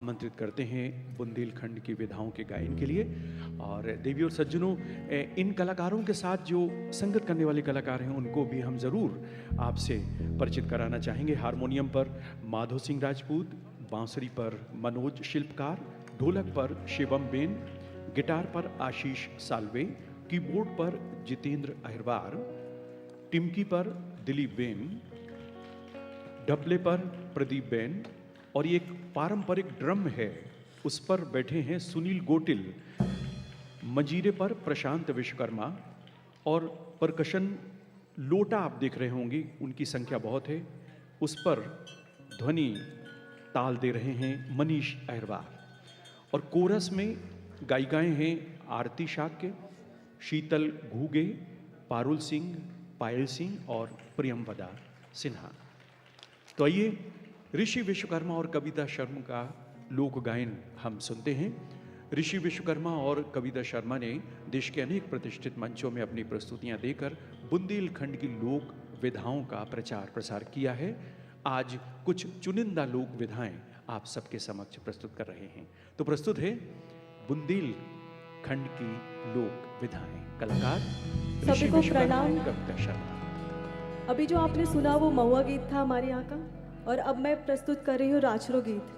आमंत्रित करते हैं बुंदेलखंड की विधाओं के गायन के लिए। और देवी और सज्जनों, इन कलाकारों के साथ जो संगत करने वाले कलाकार हैं उनको भी हम ज़रूर आपसे परिचित कराना चाहेंगे। हारमोनियम पर माधो सिंह राजपूत, बांसुरी पर मनोज शिल्पकार, ढोलक पर शिवम बेन, गिटार पर आशीष सालवे, कीबोर्ड पर जितेंद्र अहिरवार, टिमकी पर दिलीप बेन, डबले पर प्रदीप बेन, और ये एक पारंपरिक ड्रम है, उस पर बैठे हैं सुनील गोटिल। मंजीरे पर प्रशांत विश्वकर्मा, और परकशन लोटा आप देख रहे होंगे, उनकी संख्या बहुत है, उस पर ध्वनि ताल दे रहे हैं मनीष अहिरवार। और कोरस में गायिकाएं हैं आरती शाक्य, शीतल घूगे, पारुल सिंह, पायल सिंह और प्रियमवदा सिन्हा। तो आइए ऋषि विश्वकर्मा और कविता शर्मा का लोक गायन हम सुनते हैं। ऋषि विश्वकर्मा और कविता शर्मा ने देश के अनेक प्रतिष्ठित मंचों में अपनी प्रस्तुतियां देकर बुंदेलखंड की लोक विधाओं का प्रचार प्रसार किया है। आज कुछ चुनिंदा लोक विधाएं आप सबके समक्ष प्रस्तुत कर रहे हैं। तो प्रस्तुत है बुंदेलखंड की लोक विधाएं। कलाकार सभी को प्रणाम। कविता शर्मा। अभी जो आपने सुना वो महुआ गीत था हमारे यहाँ का, और अब मैं प्रस्तुत कर रही हूँ राजरो गीत।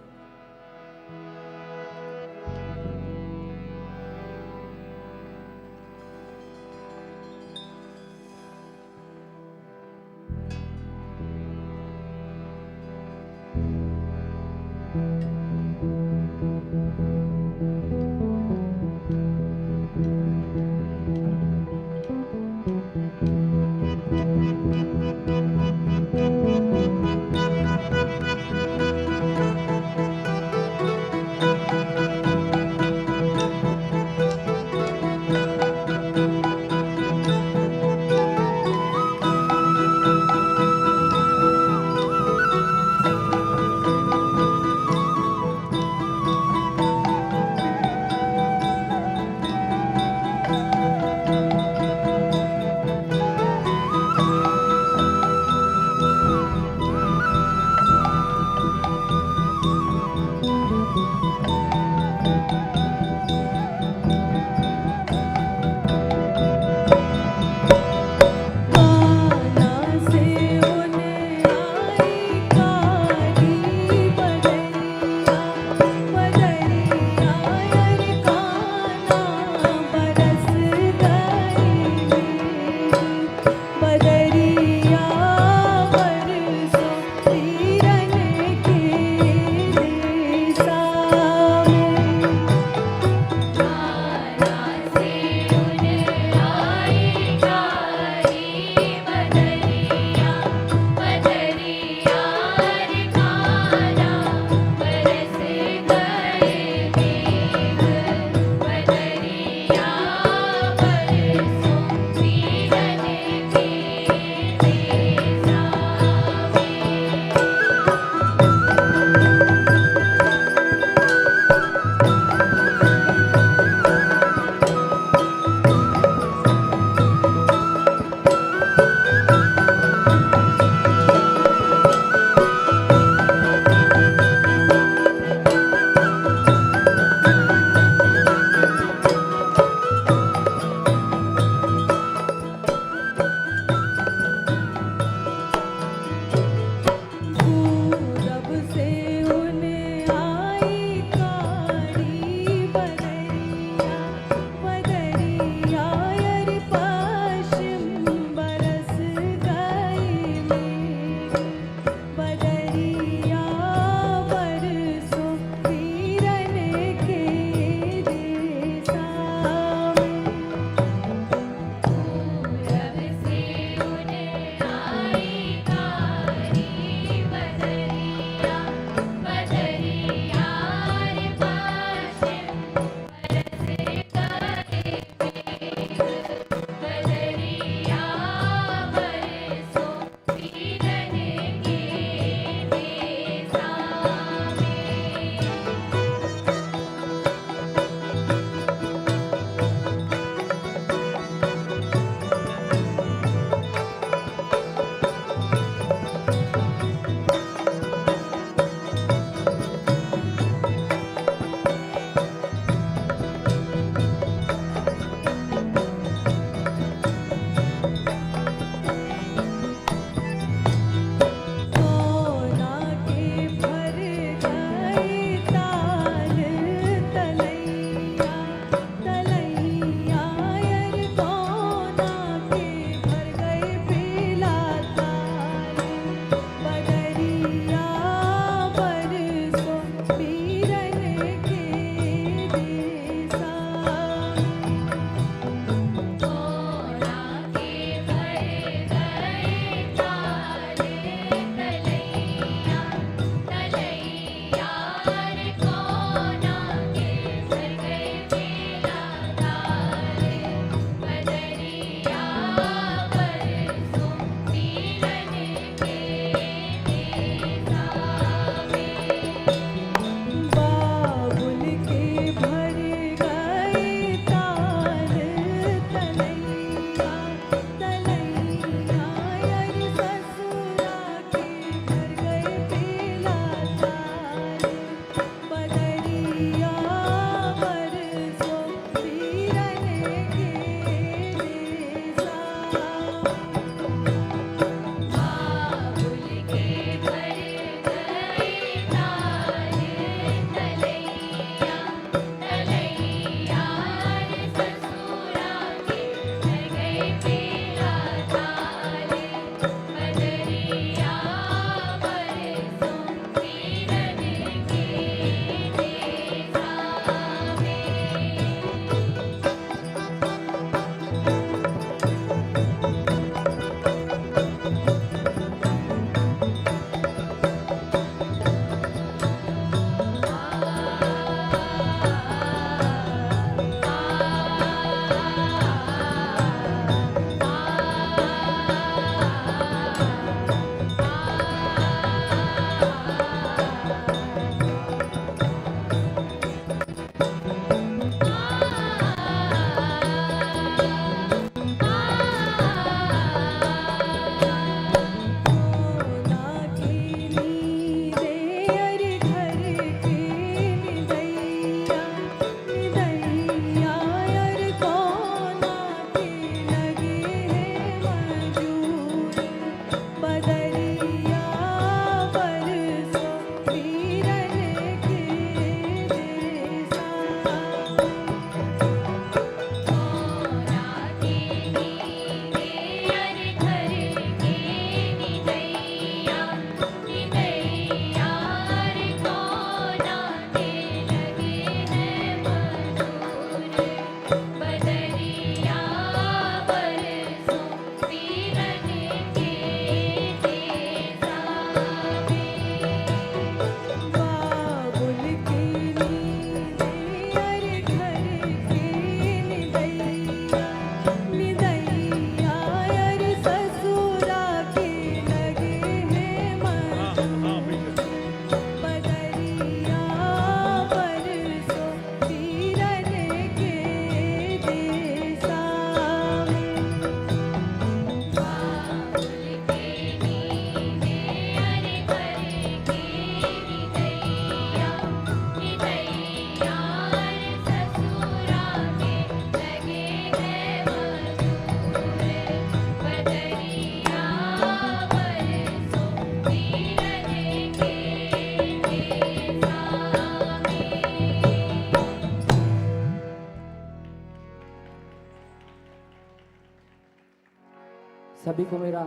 सभी को मेरा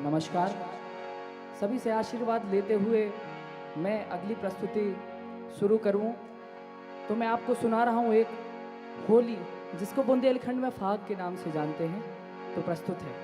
नमस्कार। सभी से आशीर्वाद लेते हुए मैं अगली प्रस्तुति शुरू करूं तो मैं आपको सुना रहा हूं एक होली, जिसको बुंदेलखंड में फाग के नाम से जानते हैं। तो प्रस्तुत है।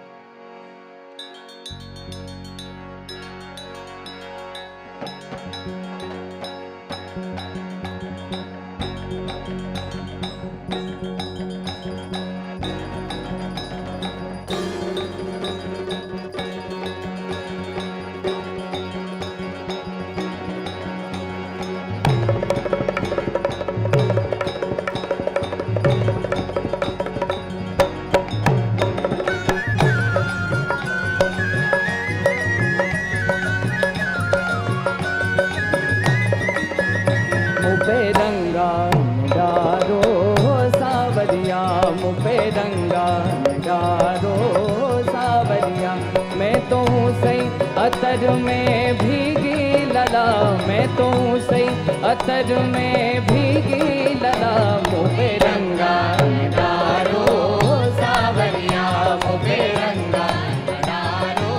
मुझे रंगा डारो सावरिया, मुझे रंगा डारो सावरिया। मैं तो हूँ सही अतर में भीगी लला, मैं तो हूँ सही अतर में भीगी लला। मुझे रंगा डारो सावरिया, मुझे रंगा डारो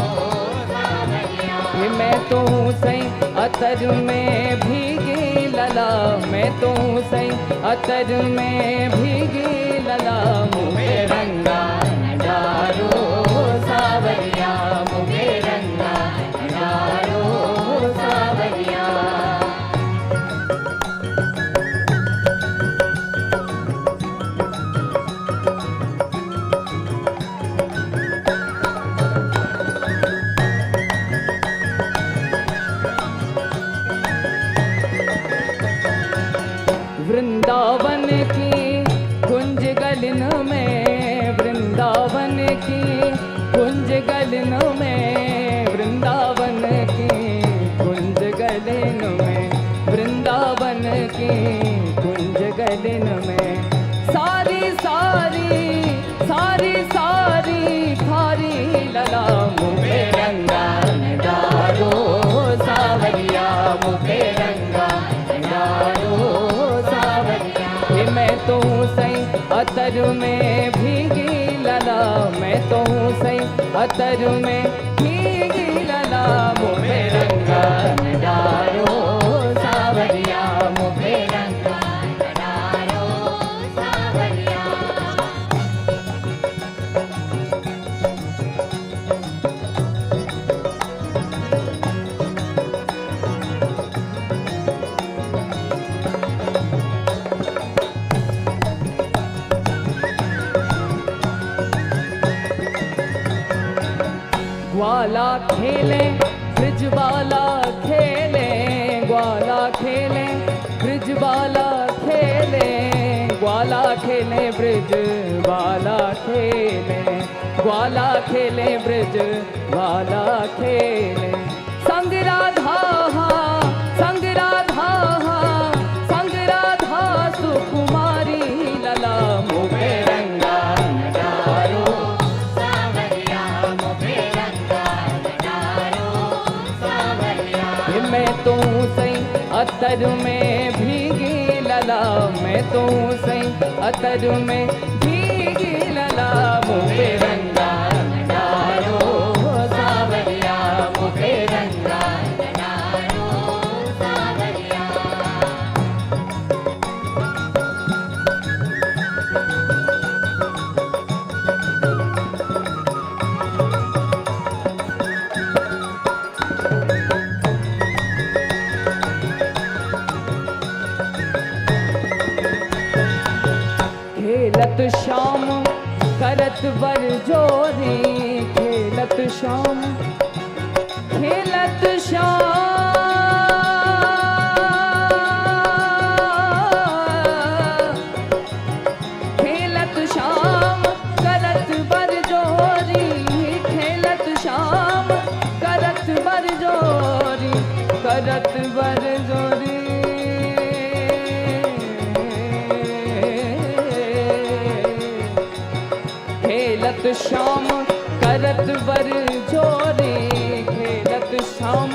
सावरिया। मैं तो हूँ सही अतर में भीगी लला, मैं तो सही अतर में भीगी लला। मुझे रंगा डारो सावरिया, मुझे रंगा डारो सावरिया। वृंदावन की कुंज गलन में, वृंदावन की कुंज गलन में, वृंदावन की कुंज गलन में, वृंदावन की कुंज गलन में। सारी सारी सारी सारी खारी लला। मुझे रंगा डारो सावरिया, मुझे रंगा डारो सावरिया। मैं तो हूँ सही अतर में भीगी लला, मैं तो हूँ सही अतर में भीगी लला। मुझे रंगा डारो सावरिया, मुझे रंगा डारो सावरिया। ग्वाला खेले ब्रिज वाला खेले, ग्वाला खेले ब्रिज वाला खेले, ग्वाला खेले ब्रिज वाला खेले, ग्वाला खेले ब्रिज वाला खेले। संग राधा संग राधा संग राधा सुकुमारी लला। मुझे रंगा डारो सावरिया, मुझे रंगा डारो सावरिया। मैं तो सही अतर में भीगी लला, मैं तो सही अतर में भीगी लला। मुझे रंगा डारो सावरिया, मुझे रंगा डारो सावरिया। खेलत शाम करत बर जोरी, खेलत शाम खेलत शाम खेलत शाम करत बर जोरी, खेलत शाम करत बर जोरी, करत बर जोरी। खेलत शाम करत बर जोरी, खेलत शाम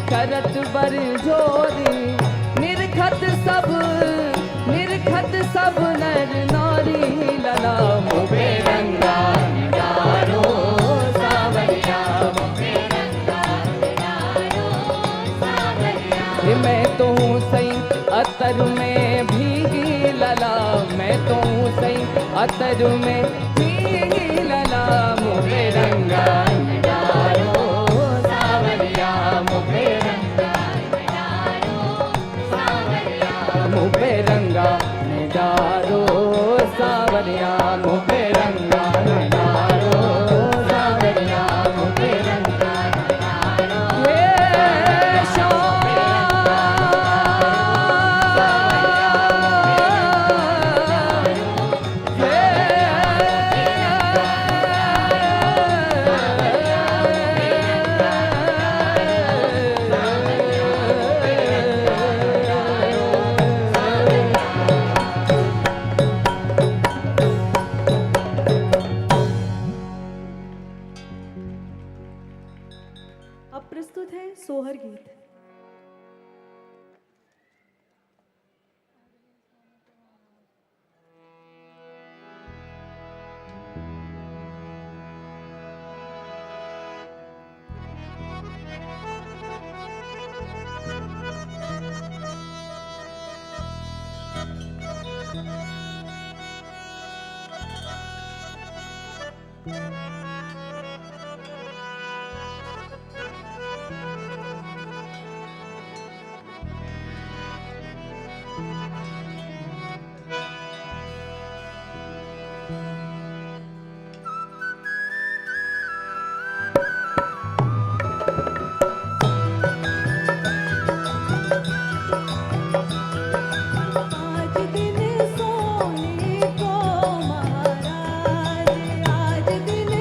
करत बर जोरी। निरखत सब नर नारी लला। मुझे रंगा डारो सावरिया, अतर में भीगी लला, मैं तो हूँ सही अतर में भीगी लला, मुझे रंगा डालो सावरिया, मुझे रंगा डालो सावरिया, मुझे रंगा डालो सावरिया, मुझे रंगा डालो सावरिया, मुझे रंगा डालो ये अब प्रस्तुत है सोहर गीत। आज दिन सोने को महाराज, आज दिन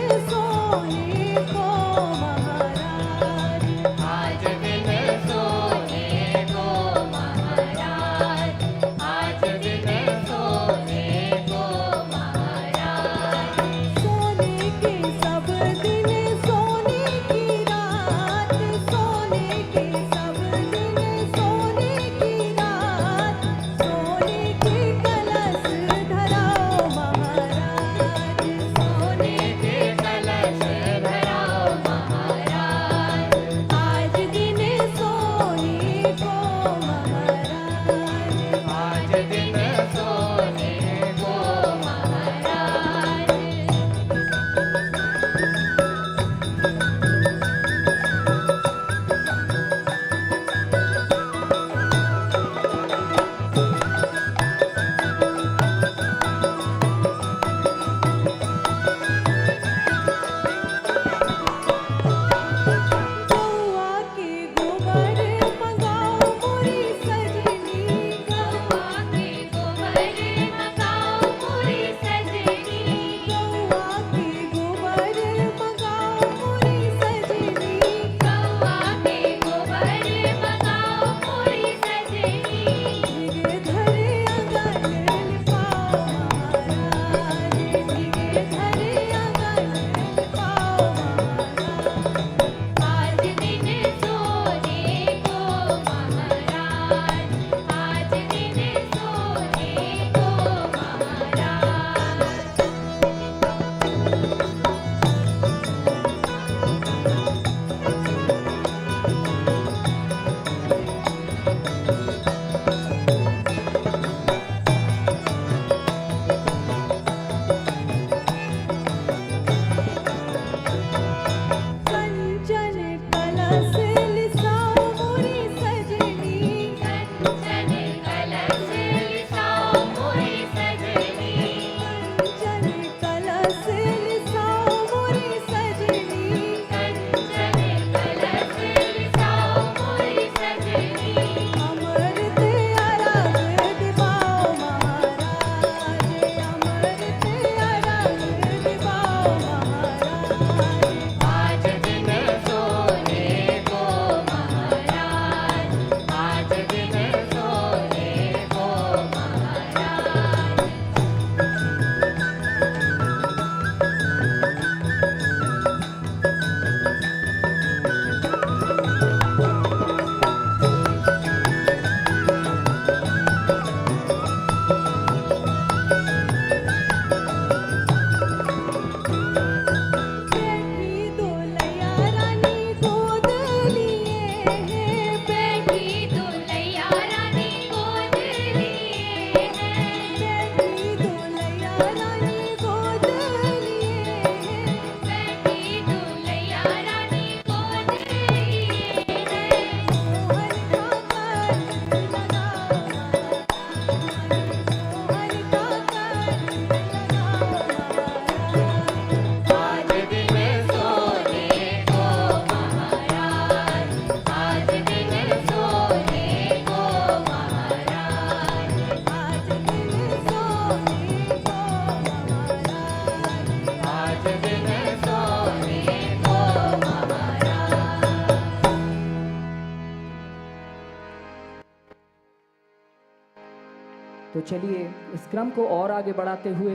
तो चलिए इस क्रम को और आगे बढ़ाते हुए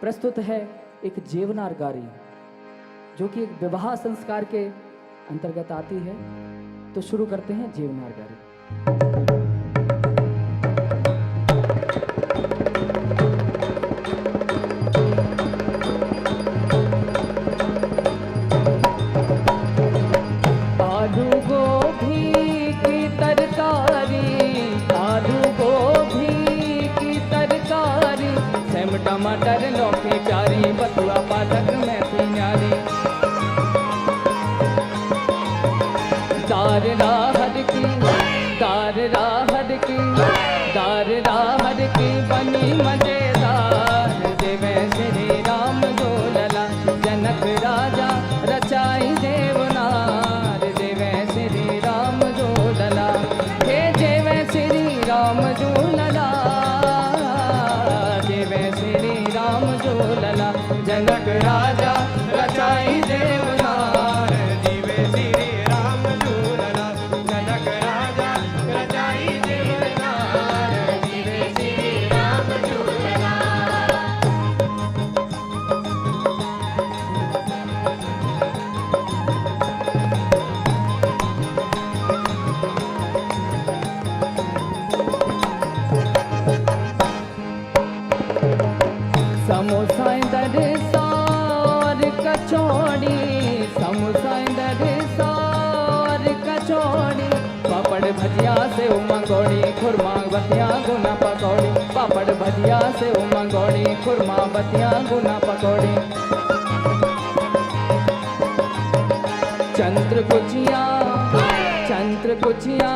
प्रस्तुत है एक जेवनार गारी, जो कि एक विवाह संस्कार के अंतर्गत आती है। तो शुरू करते हैं जेवनार गारी। टमाटर लौकी प्यारी बथुआ पालक मेथी न्यारी दार राहड़ की दार राहड़ की दार राहड़ की बनी मजेदार देवे श्री राम जो लला जनक राजा रचाई देवनार देवे श्री राम जो लला हे देवे श्री राम जो लला लला जनक राजा रचाई देवनार जीवे श्री राम झूलला जनक राजा रचाई देवनार जीवे श्री राम झूलला। समोसा दरसार कचौड़ी समोसा दरसार कचौड़ी पापड़ भजिया से मंगौड़ी खुरमा बतिया गुना पकौड़ी पापड़ भजिया से मंगौड़ी खुरमा बतिया गुना पकौड़ी चंद्र कुचिया चंद्र कुचिया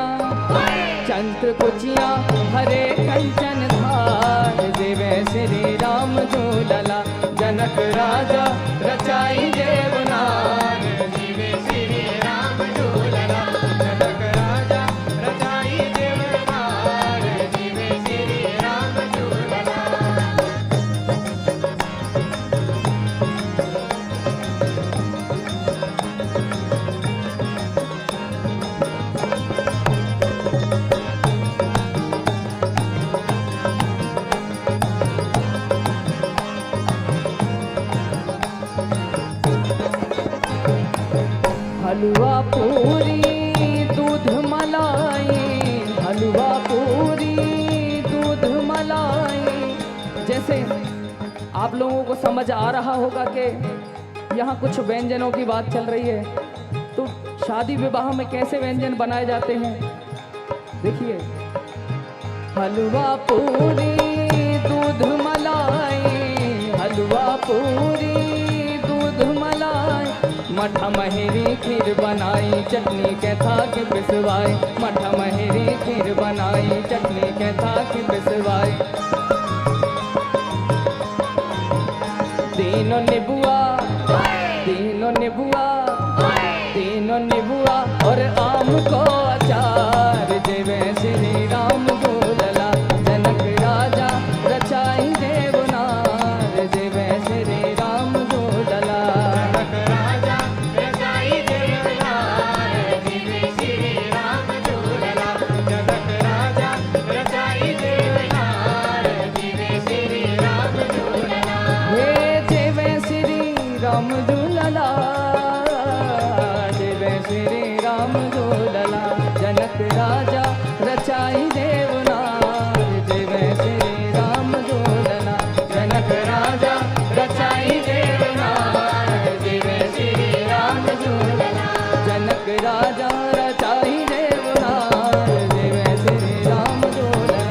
चंद्र कुचिया हरे कंचन धार देवे श्री राम झूलला जनक राजा रचाई देवनार जीवे श्री राम झूलला जनक राजा रचाई देवनार जीवे श्री राम झूलला। हलवा पूरी दूध मलाई हलवा पूरी दूध मलाई। जैसे आप लोगों को समझ आ रहा होगा कि यहाँ कुछ व्यंजनों की बात चल रही है, तो शादी विवाह में कैसे व्यंजन बनाए जाते हैं देखिए। हलवा पूरी दूध मलाई हलवा पूरी दूध मलाई मठा महेरी खीर बनाई चटनी के था कि पिसवाई मठा महेरी खीर बनाई चटनी के था कि पिसवाई। तीनों निबुआ तीनों निबुआ तीनों निबुआ और आम को अचार देवे श्री राम झूलला जनक राजा रचाई देवनार देवे श्री राम झूलला जनक राजा रचाई देवनार देवे श्री राम झूलला जनक राजा रचाई देवनार देवे श्री राम झूलला। हे देवे श्री राम झूलला देवे श्री राम झूलला जनक राजा रचाई देवनार देवे श्री राम झूलला जनक राजा रचाई देवनार देवे श्री राम झूलला जनक राजा रचाई देवनार देवे श्री राम झूलला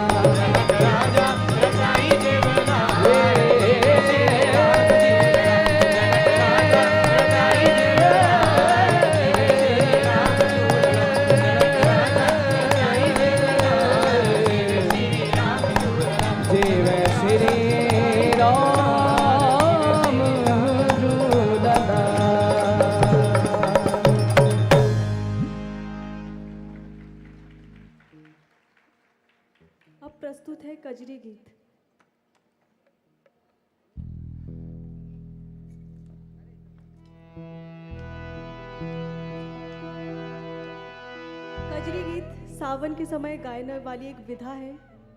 जनक राजा रचाई अब प्रस्तुत है कजरी गीत। कजरी गीत सावन के समय गायने वाली एक विधा है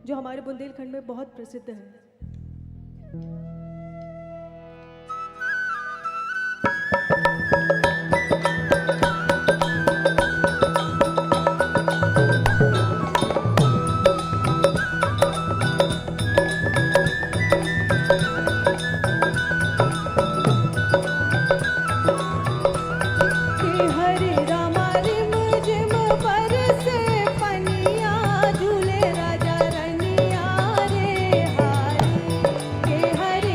जो हमारे बुंदेलखंड में बहुत प्रसिद्ध है। हरे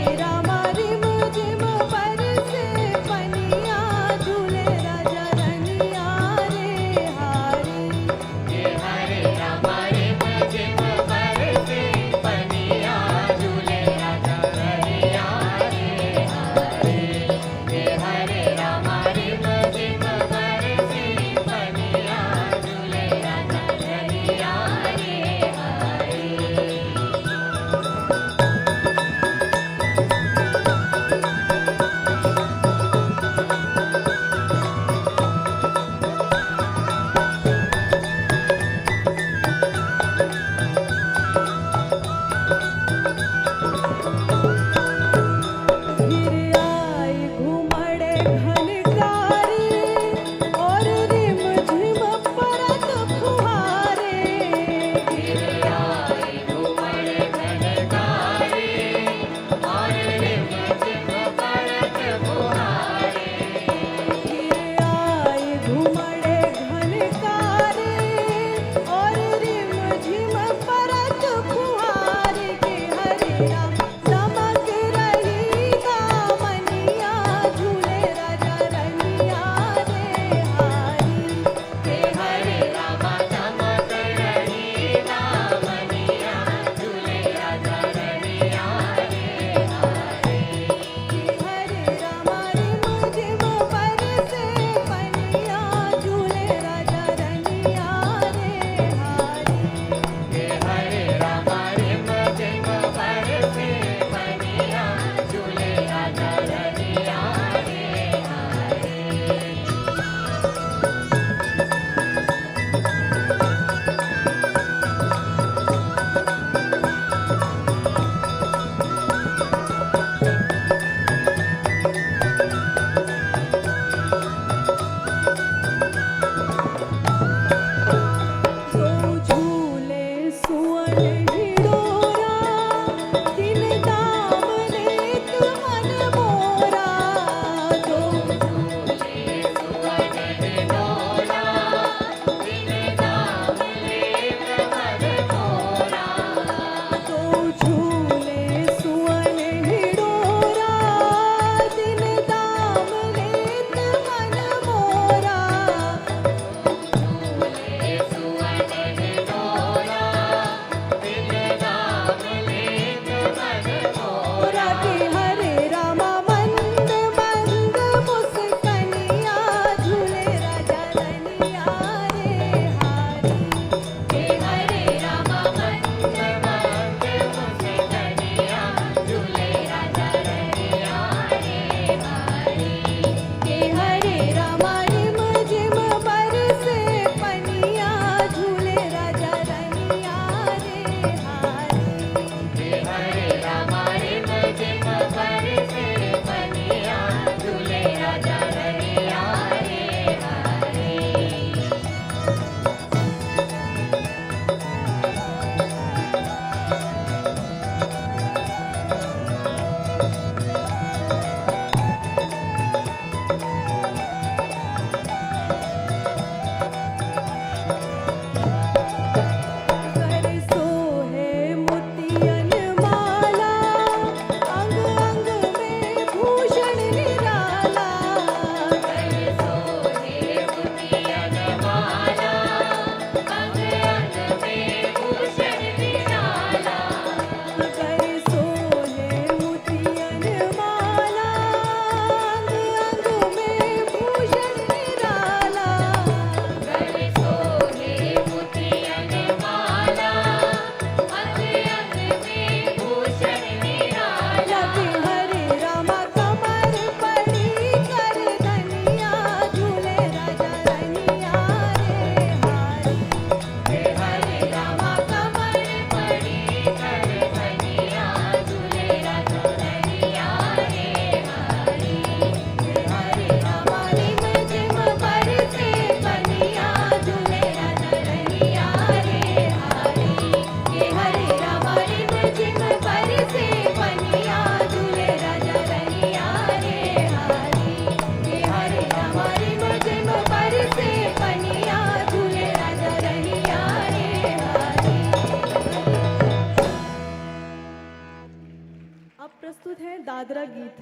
प्रस्तुत है दादरा गीत।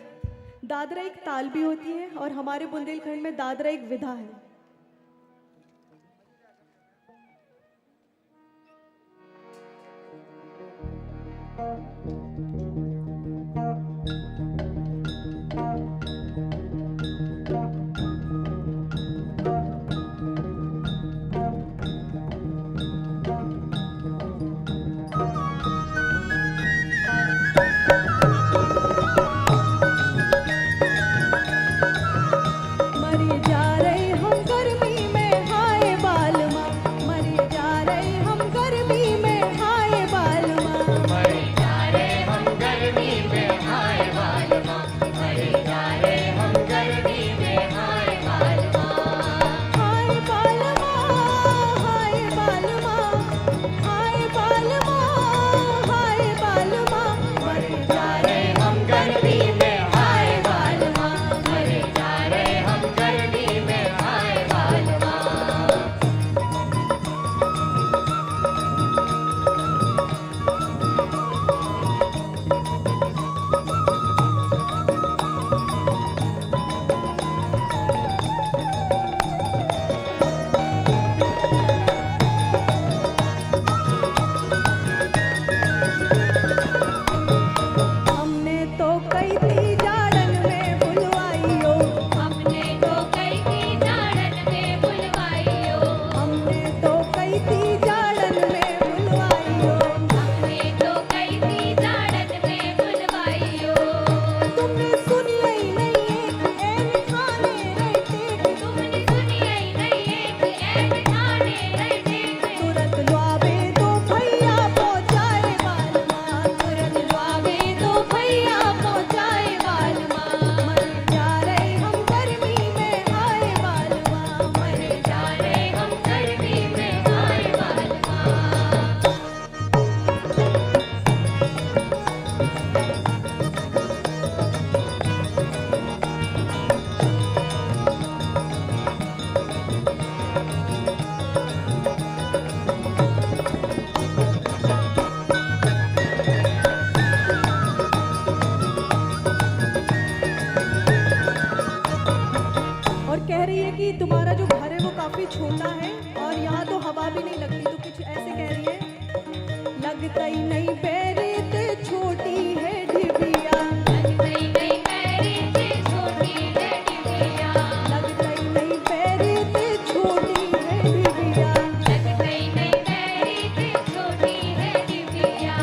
दादरा एक ताल भी होती है और हमारे बुंदेलखंड में दादरा एक विधा है। मरे जा रहे हम गर्मी में हाय बालमा, मरे जा रहे हम गर्मी में हाय बालमा, मरे जा रहे हम गर्मी में हाय बालमा, मरे जा रहे हम गर्मी में हाय बालमा, हाय बालमा, हाय बालमा, हाय बालमा, हाय बालमा, मरे जा रहे हम गर्मी में हाय बालमा, मरे जा रहे हम गर्मी में हाय बालमा। हमने तो कई थी जाड़न में बुलवाइयो, हमने तो कई थी जाड़न में बुलवाइयो, हमने तो कई थी जाड़न में बुलवाइयो, हमने तो कई थी जाड़न में बुलवाइयो, तुमने सुनी ही नहीं एक ऐन ठाने रहते, तुमने सुनी ही नहीं एक ऐन ठाने रहते, तुरंत लुआवे तो भैया पहुँचाए बालमा, तुरंत लुआवे तो भैया पहुँचाए बालमा, मरे जा रहे हम गर्मी में हाय बालमा, मरे जा रहे हम गर्मी में हाय बालमा। और कह रही है कि तुम्हारा जो घर है वो काफी छोटा है और यहाँ तो हवा भी नहीं लगती, तो कुछ ऐसे कह रही है, लगता ही नहीं पैरे ते छोटी है ढिबिया, लगता ही नहीं पैरी से छोटी है डिबिया, लगता ही नहीं पैरे ते छोटी है ढिबिया, लगता ही नहीं पैरी से छोटी है डिबिया,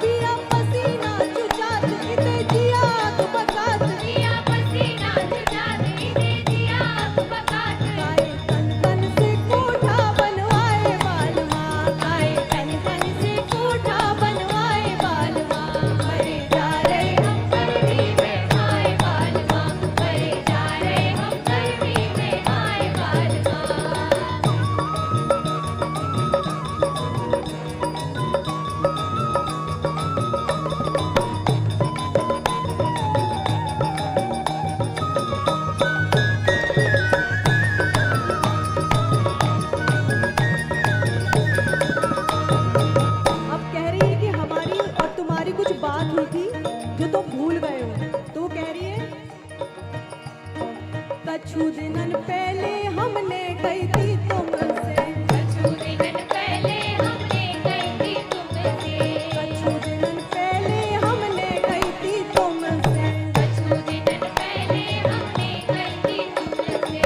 पिया पसीना चुचात इते जिया तो बकात, दिया पसीना छुटा दे दिया बकात, आए तन तन से कोठा बनवाए बालमा, आए तन तन से कोठा बनवाए बालमा, मरे जा रहे हम गर्मी में हाय बालमा, मरे जा रहे हम गर्मी में हाय बालमा। अब कह रही है कि हमारी और तुम्हारी कुछ बात हुई थी जो तुम भूल गए हो, तो वो कह रही है, कछु दिनन पहले हमने कही थी तुमसे, कछु दिन पहले हमने कही थी तुमसे, कछु दिनन पहले हमने कही थी तुमसे, कछु दिन पहले हमने कही थी तुमसे,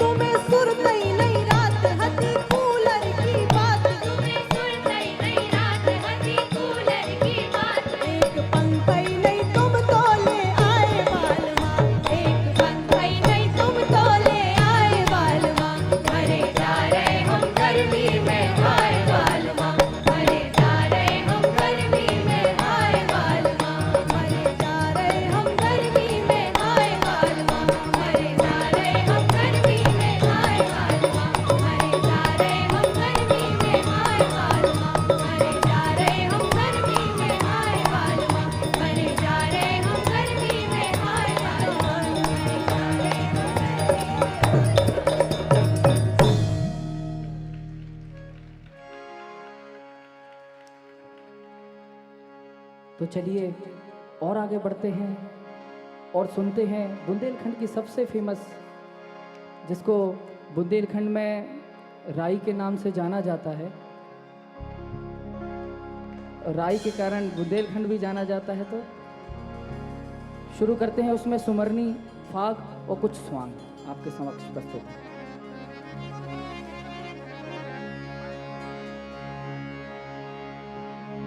तुम्हें सुरत ही नहीं रात हती कूलर की बात, तुम्हें सुनता ही नहीं रात हंसी कूलर की बात, एक पंखा ही नहीं तुम तो ले आए बालमा, एक पंखा ही नहीं तुम तो ले आए बालमा, मरे जा रहे हम गर्मी में हाय बालमा, मरे जा रहे हम गर्मी में हाय बालमा, मरे जा रहे हम गर्मी में हाय बालमा, मरे जा रहे हम गर्मी में हाय बालमा, मरे जा रहे हम गर्मी में हाय बालमा, मरे जा रहे हम गर्मी में हाय बालमा, मरे जा रहे हम गर्मी में हाय बालमा, तो चलिए और आगे बढ़ते हैं और सुनते हैं बुंदेलखंड की सबसे फेमस, जिसको बुंदेलखंड में राई के नाम से जाना जाता है। राई के कारण बुंदेलखंड भी जाना जाता है। तो शुरू करते हैं उसमें सुमरनी, फाग और कुछ स्वांग आपके समक्ष प्रस्तुत है।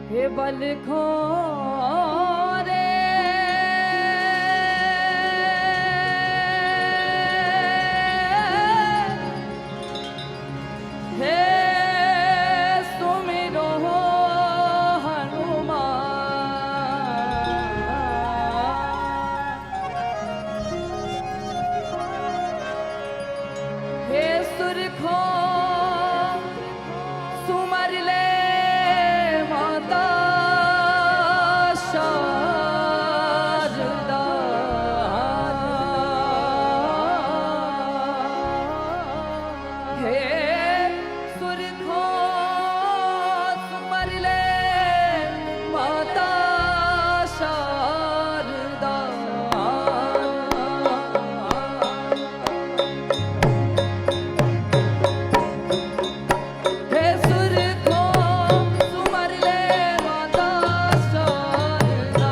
हे बलखो रे हे सुमिरो हनुमान, हे सुरखो सुमर ले माता शारदा, हे सुरखो सुमर ले माता शारदा। हे सुरखो सुमर ले माता शारदा,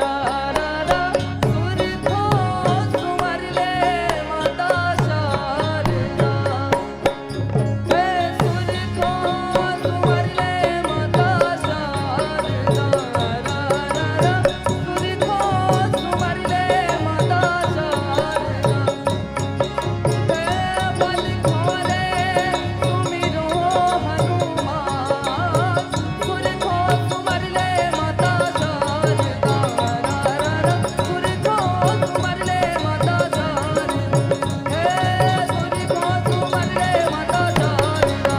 रा रा रा। सुरखो सुमर ले माता शारदा, हे सुरखो सुमर ले माता शारदा, रा रा रा। सुरखो सुमर ले माता शारदा, हे बलखो रे सुमिरो हनुमान, सुरखो सुमर ले माता शारदा, रा रा रा। सुरखो सुमर ले माता शारदा, हे सुरखो सुमर ले माता शारदा।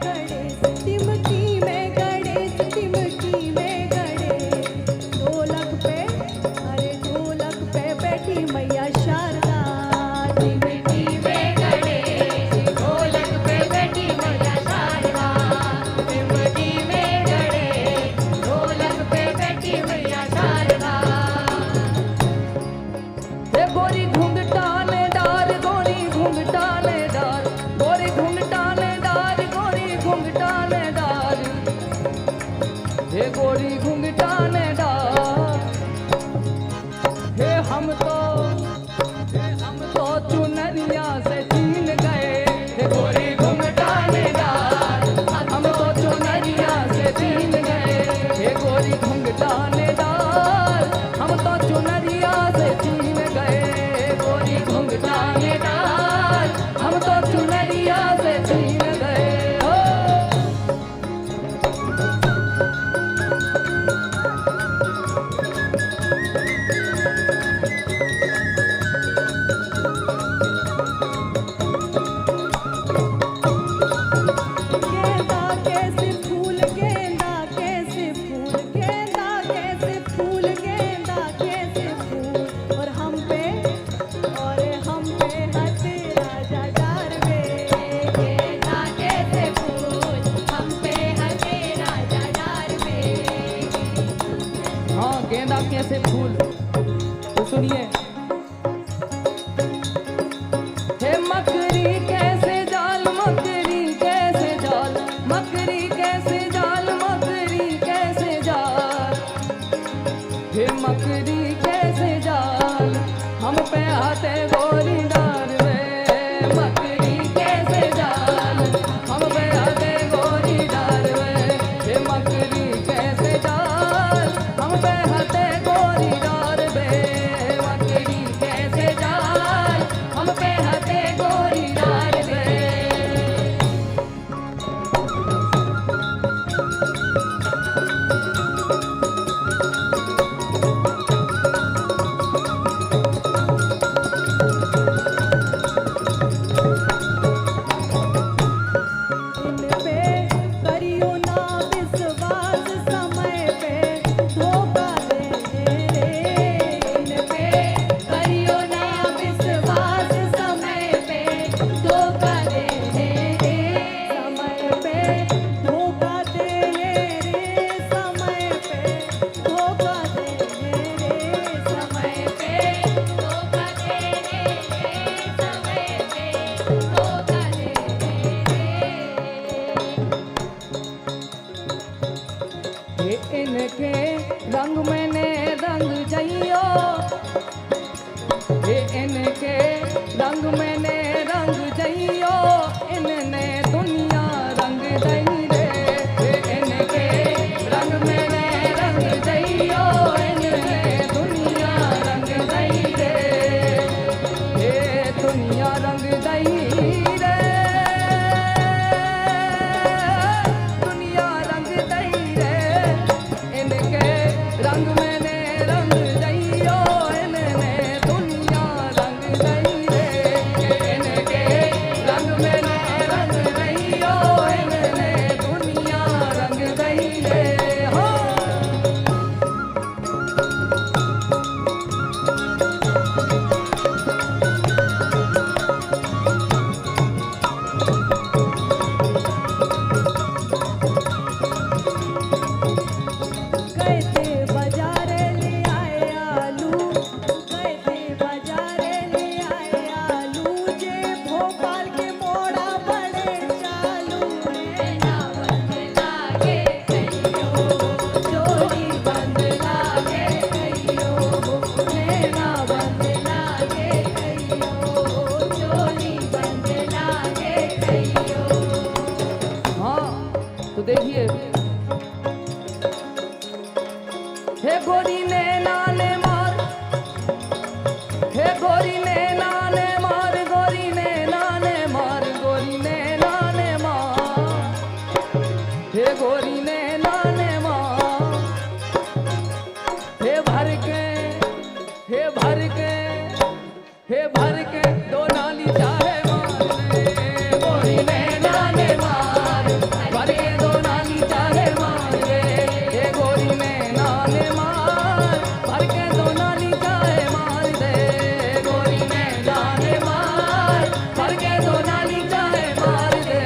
गणेश टिमकी में गणेश टिमकी में गणेश, ढोलक पे अरे ढोलक पे बैठी मैया शारदा। टिमकी में गणेश, ढोलक पे बैठी मैया शारदा। टिमकी में गणेश, ढोलक पे बैठी मैया शारदा। हे गोरी घूंघटा ने डार, गोरी घूंघटा ने डार, गोरी घूंघटा ने डार, गोरी घूंघटा ने डार, हे गोरी घूंघटा ने डार। हे हम तो चुनरिया से छीन गए, हे गोरी घूंघटा ने डार, हम तो चुनरिया से छीन गए, हे गोरी घूंघटा ने डार, हम तो चुनरिया से छीन गए, गोरी घूंघटा ने डार, हम तो चुनरिया से छीन गए। हो गेंदा कैसे फूल, गेंदा कैसे फूल, गेंदा कैसे फूल, गेंदा कैसे फूल, और हम पे हंसे राजा डार में। गेंदा कैसे फूल, हम पे हंसे राजा डार में। हाँ, गेंदा कैसे फूल। तो सुनिए, हे मकरी कैसे जाल, मकरी कैसे जाल, मकरी कैसे जाल, मकरी कैसे जाल, हे मकरी कैसे जाल, हम पे आते गोरी डार में, मकरी कैसे जाल, हम पे आते गोरी डार में, हे मकरी कैसे जाल, हम पे आते गोरी डार में, मकरी कैसे जाल, हम पे आते गोरी डार में। रंग मैंने रंग जइयो हे इनके रंग मैंने रंग जइयो इनने दुनिया रंग दई रे हे इनके रंग मैंने रंग जइयो इनने दुनिया रंग दई रे हे दुनिया रंग दई रे दुनिया रंग दई रे इनके रंग मैंने रंग जइयो इनने दुनिया रंग दई रे इनके रंग मैंने रंग जइयो इनने दुनिया रंग दई रे हो गए थे बाजारे ले आए आलू, गए थे बाजारे ले आए आलू, जे भोपाल के मोड़ा बड़े चालू। नैना बंद लागे कहियो चोली बंद लागे कहियो नैना बंद लागे कहियो चोली बंद लागे कहियो हाँ तो देखिए हे गोरी ने नाने मार हे गोरी ने नाने मार गोरी ने नाने मार गोरी ने नाने मार हे गोरी ने नाने मार हे भर के हे भर के हे भर के दो नाली चाहे मार रे गोरी ने नाने मार भर के दो नाली चाहे मार रे हे गोरी ने नाने मार भर के दो नाली चाहे मार दे गोरी ने नाने मार भर के दो नाली चाहे मार दे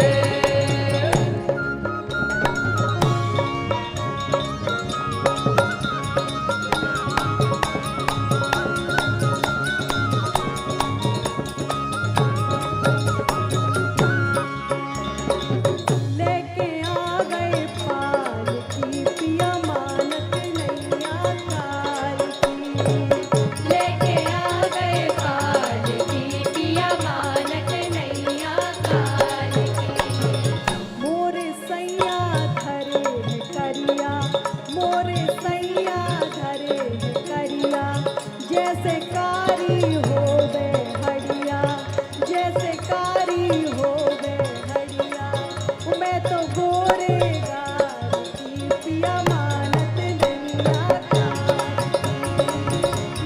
लेके आ गए पाल की पिया मानत नैया काल की। लेके आ गए काल की पिया मानत नैया काल की मोरे सैया धरे है करिया, मोरे सैया धरे है करिया, जैसे कारी होवे हरिया, जैसे कारी होवे हरिया। मैं तो गोरे गार की पिया मानत नैया काल की।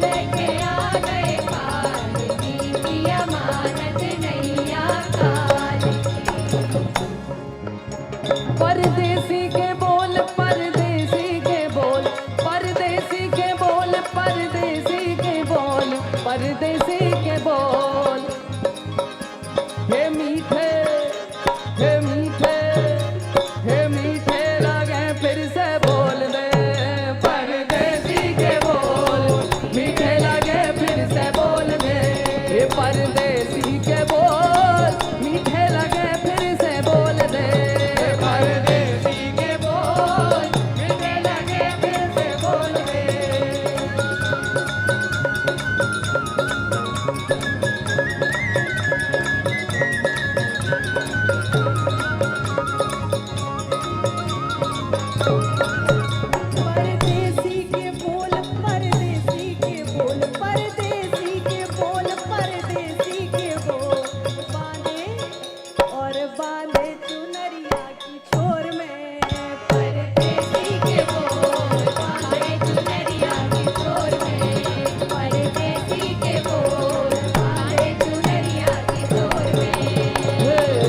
लेके आ गए काल की पिया मानत नैया काल की परदेसी के बोल परदेसी के बोल परदेसी के बोल परदेसी के बोल परदेसी के बोल हे मीठे हे मीठे हे मीठे लगे फिर से बोल दे परदेसी के बोल मीठे लगे फिर से बोल दे हे परदेसी के बोल मीठे लगे फिर से बोल दे परदेसी के बोल मीठे लगे फिर से बोल दे परदेसी के बोल परदेसी के बोल परदेसी के बोल परदेसी के बोल बांधे और बांधे चुनरिया की छोर में। परदेसी के बोल बांधे चुनरिया की छोर में परदेसी के बोल बांधे चुनरिया की छोर में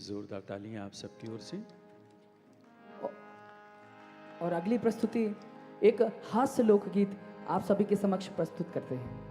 जोरदार तालियां आप सबकी ओर से। और अगली प्रस्तुति एक हास्य लोकगीत आप सभी के समक्ष प्रस्तुत करते हैं।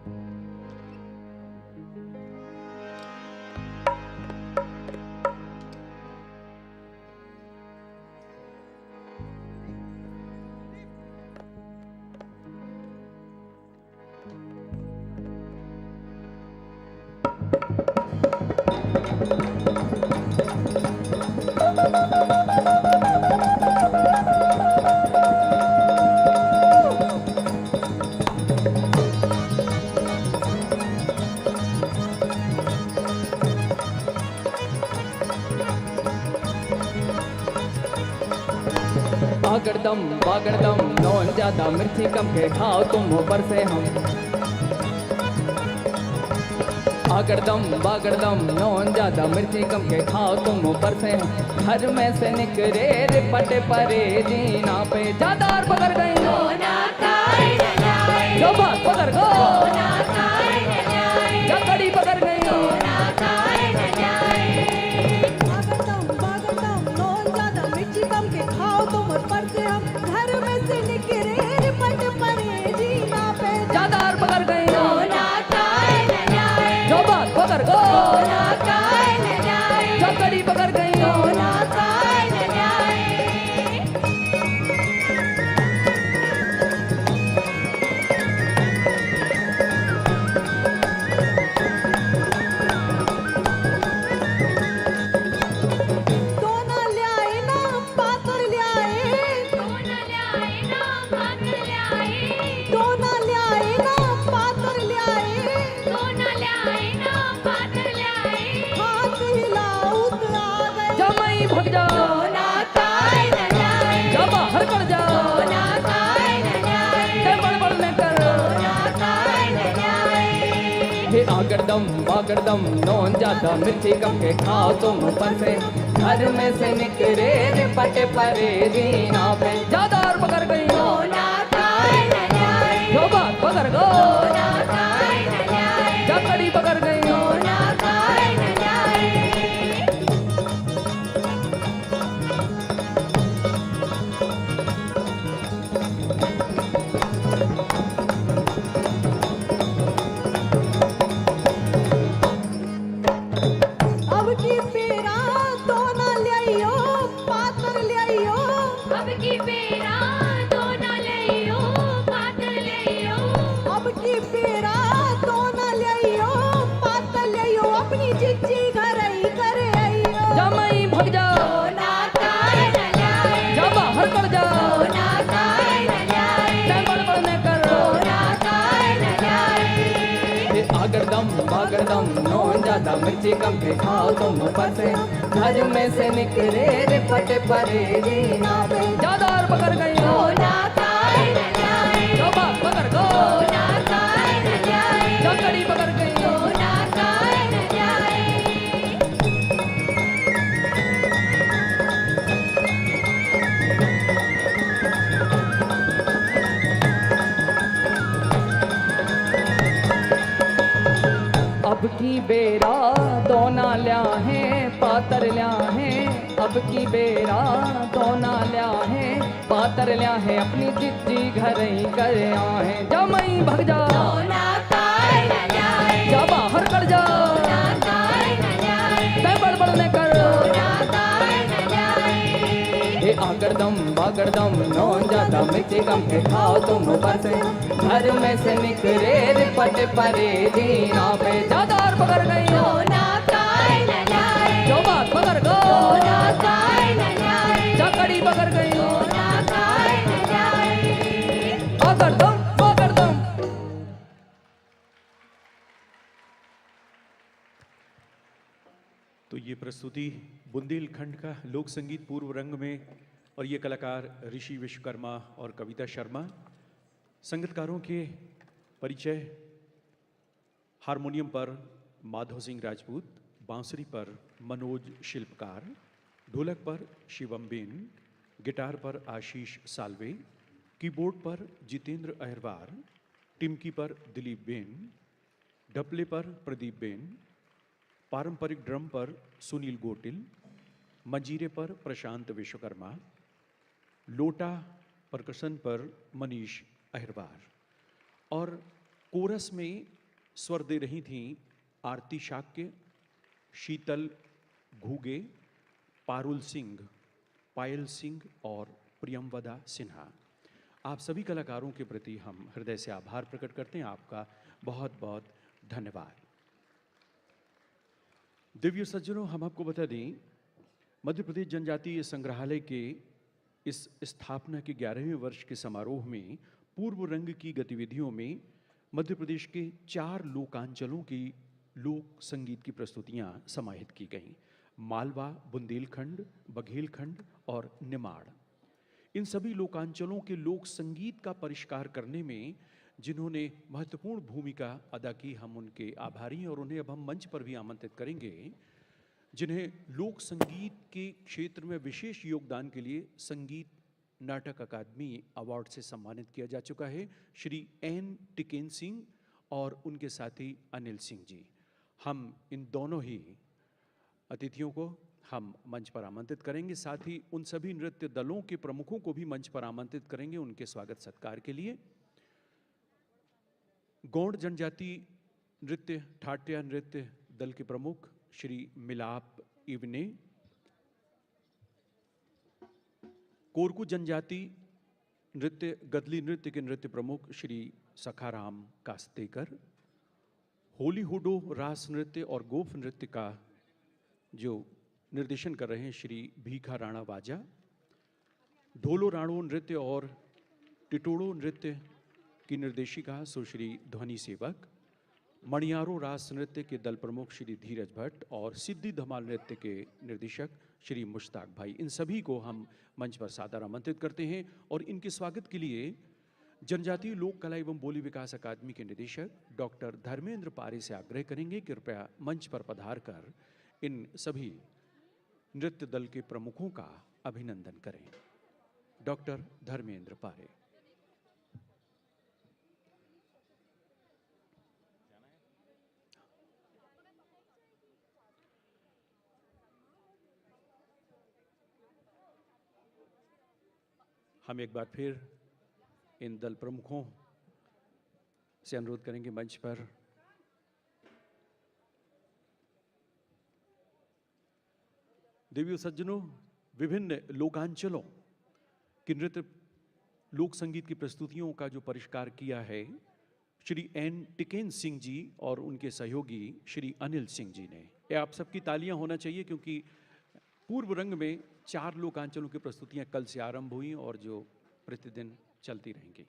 बागड़दम नौन ज्यादा मिर्ची कम के खाओ तुम ऊपर से हम। बागड़दम नौन ज्यादा मिर्ची कम के खाओ तुम ऊपर से हम। घर में से निकरे रिपट परे जीना पे ज्यादा और पकड़ गई जो बात पकड़ गो जो कड़ी पकड़ गई बागड़दम नौन ज्यादा मिर्ची कम के खाओ तुम ऊपर से हम। घर में से निकरे रिपट परे जीना पे ज्यादा और पकड़ गई जो बात पकड़ गो जो कड़ी पकड़ गई दोना ल्याए ना पातर ल्याए दोना ल्याए ना पातर ल्याए हाथ हिलाऊत आ गए जमाई भग जा जा बाहर कर जा बड़ न कर हे बागड़दम नौन ज्यादा मिर्ची कम के खाओ तुम ऊपर से। घर में से निकरे रिपट परे जीना पे ज्यादा और पकड़ गई जो बात पकड़ गो जो कड़ी पकड़ गई अब की पेरा दोना ल्याइयो पातर ल्याइयो अब की पेरा दोना लइयो पातर लइयो अब की पेरा दोना ल्याइयो पातर ल्याइयो अपनी चिच्ची घर ही करे आइयो जमाई भग जा जा बाहर कर जा बड़ न कर बागड़दम नौन ज्यादा मिर्ची कम के खाओ तुम ऊपर से। घर में से निकले रिपट परे जीना पे ज्यादा और पकड़ गई जो बात पकड़ गो जो कड़ी पकड़ गई अब की बेरा दोना ल्या है पातर ल्या है। अब की बेरा दोना ल्या है पातर ल्या है अपनी चिच्ची घर ही कर है जमाई भग जा जा बाहर कर जा बड़ न कर हे बागड़दम नौन ज्यादा मिर्ची कम के खाओ तुम ऊपर से। घर में से निकले रिपट परे जीना पे ज्यादा और पकड़ गई जो बात पकड़ गो जो कड़ी पकड़ गई बागड़दम तो ये प्रस्तुति बुंदेलखंड का लोक संगीत पूर्व रंग में, और ये कलाकार ऋषि विश्वकर्मा और कविता शर्मा। संगीतकारों के परिचय: हारमोनियम पर माधव सिंह राजपूत, बांसुरी पर मनोज शिल्पकार, ढोलक पर शिवम बेन, गिटार पर आशीष सालवे, कीबोर्ड पर जितेंद्र अहरवार, टिमकी पर दिलीप बेन, ढपले पर प्रदीप बेन, पारंपरिक ड्रम पर सुनील गोटिल, मंजीरे पर प्रशांत विश्वकर्मा, लोटा परकशन पर मनीष अहिरवार और कोरस में स्वर दे रही थीं आरती शाक्य, शीतल घूगे, पारुल सिंह, पायल सिंह और प्रियमवदा सिन्हा। आप सभी कलाकारों के प्रति हम हृदय से आभार प्रकट करते हैं। आपका बहुत बहुत धन्यवाद। दिव्य सज्जनों, हम आपको बता दें, मध्य प्रदेश जनजातीय संग्रहालय के इस स्थापना के 11वें वर्ष के समारोह में पूर्व रंग की गतिविधियों में मध्य प्रदेश के 4 लोकांचलों की लोक संगीत की प्रस्तुतियां समाहित की गईं। मालवा, बुंदेलखंड, बघेलखंड और निमाड़। इन सभी लोकांचलों के लोक संगीत का परिष्कार करने में जिन्होंने महत्वपूर्ण भूमिका अदा की, हम उनके आभारी हैं और उन्हें अब हम मंच पर भी आमंत्रित करेंगे, जिन्हें लोक संगीत के क्षेत्र में विशेष योगदान के लिए संगीत नाटक अकादमी अवार्ड से सम्मानित किया जा चुका है, श्री एन टिकेन सिंह और उनके साथी अनिल सिंह जी। हम इन दोनों ही अतिथियों को हम मंच पर आमंत्रित करेंगे, साथ ही उन सभी नृत्य दलों के प्रमुखों को भी मंच पर आमंत्रित करेंगे उनके स्वागत सत्कार के लिए। गौड़ जनजाति नृत्य ठाट्या नृत्य दल के प्रमुख श्री मिलाप इवने, कोरकू जनजाति नृत्य गदली नृत्य के नृत्य प्रमुख श्री सखाराम कास्तेकर, होली हुडो रास नृत्य और गोफ नृत्य का जो निर्देशन कर रहे हैं श्री भीखा राणा वाजा, ढोलो राणो नृत्य और टिटोड़ो नृत्य की निर्देशिका सुश्री ध्वनि सेवक, मणियारो रास नृत्य के दल प्रमुख श्री धीरज भट्ट और सिद्धि धमाल नृत्य के निर्देशक श्री मुश्ताक भाई। इन सभी को हम मंच पर सादर आमंत्रित करते हैं और इनके स्वागत के लिए जनजातीय लोक कला एवं बोली विकास अकादमी के निदेशक डॉक्टर धर्मेंद्र पारे से आग्रह करेंगे कि कृपया मंच पर पधार कर इन सभी नृत्य दल के प्रमुखों का अभिनंदन करें। डॉक्टर धर्मेंद्र पारे। हम एक बार फिर इन दल प्रमुखों से अनुरोध करेंगे मंच पर देवियों सज्जनों, विभिन्न लोकांचलों की नृत्य लोक संगीत की प्रस्तुतियों का जो परिष्कार किया है श्री एन टिकेन सिंह जी और उनके सहयोगी श्री अनिल सिंह जी ने। ये आप सबकी तालियां होना चाहिए क्योंकि पूर्व रंग में 4 लोकांचलों की प्रस्तुतियां कल से आरंभ हुई और जो प्रतिदिन चलती रहेंगी।